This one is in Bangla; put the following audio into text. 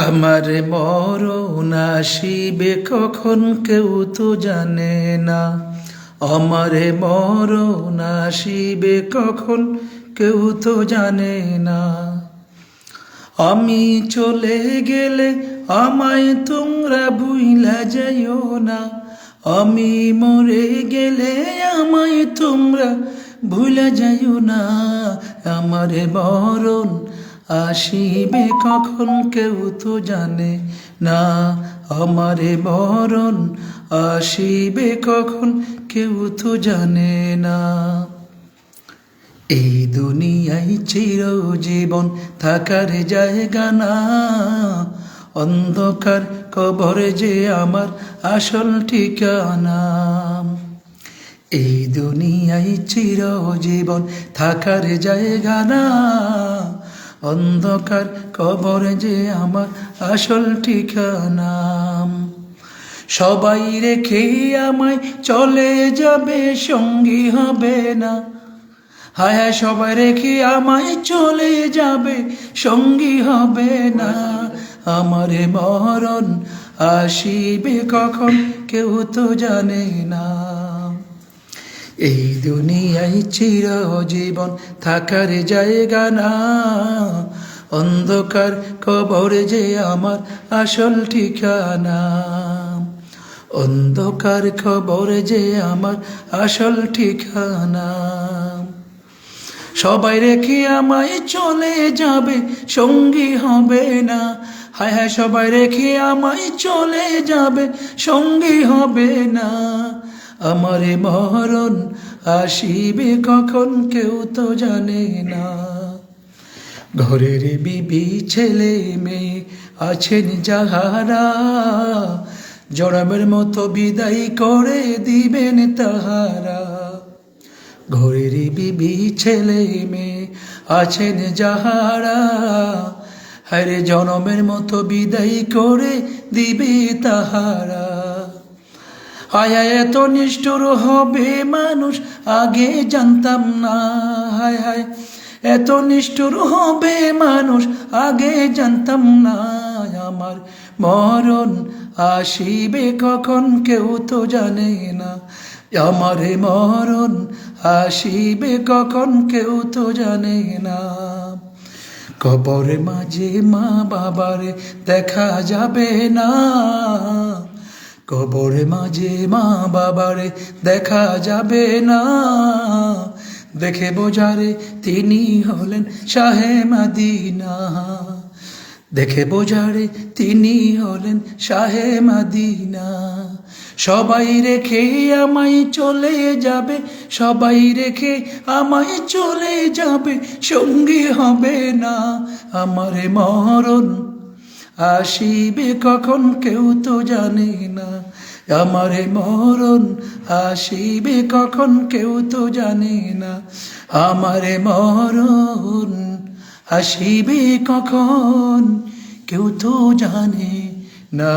আমার মরণ আসিবে কখন কেউ তো জানে না। আমার মরণ আসিবে কখন কেউ তো জানে না। আমি চলে গেলে আমায় তোমরা ভুইলা যাইও না। আমি মরে গেলে আমায় তোমরা ভুলা যাইও না। আমার মরণ আসিবে কখন কেউ তো জানে না। আমার মরণ আসিবে কখন কেউ তো জানে না। এই দুনিয়ায় চিরজীবন থাকার জায়গা না। অন্ধকার কবরে যে আমার আসল ঠিকানা। এই দুনিয়ায় চিরজীবন থাকার জায়গা না। অন্ধকার কবরে যে আমার আসল ঠিকানা। সবাই রেখে আমায় চলে যাবে, সঙ্গী হবে না। হায় হায়, সবাই রেখে আমায় চলে যাবে, সঙ্গী হবে না। আমার মরণ আসিবে কখন কেউ তো জানে না। এই দুনিয়ায় চিরজীবন থাকার জায়গা না। অন্ধকার কবরে যে আমার আসল ঠিকানা। অন্ধকার কবরে যে আমার আসল ঠিকানা। সবাই রেখে আমায় চলে যাবে, সঙ্গী হবে না। হায় হায়, সবাই রেখে আমায় চলে যাবে, সঙ্গী হবে না। আমার মরণ আসিবে কখন কেউ তো জানে না। ঘরের বিবি ছেলে মেয়ে আছেন যাহারা, জনমের মতো বিদায় করে দিবেন তাহারা। ঘরের বিবি ছেলে মেয়ে আছেন যাহারা, হায়রে জনমের মতো বিদায় করে দিবে তাহারা। হায় হায়, এত নিষ্ঠুর হবে মানুষ আগে জানতাম না। হায় হায়, এত নিষ্ঠুর হবে মানুষ আগে জানতাম না। আমার মরণ আসিবে কখন কেউ তো জানে না। আমার মরণ আসিবে কখন কেউ তো জানে না। কবরে মাঝে মা বাবারে দেখা যাবে না। কবরে মাঝে মা বাবারে দেখা যাবে না। দেখে বোঝারে তিনি হলেন শাহে মদিনা। দেখে বোঝারে তিনি হলেন শাহে মদিনা। সবাই রেখে আমায় চলে যাবে, সবাই রেখে আমায় চলে যাবে, সঙ্গী হবে না। আমার মরণ আসিবে কখন কেউ তো জানে না। আমার মরণ আসিবে কখন কেউ তো জানে না। আমার মরণ আসিবে কখন কেউ তো জানে না।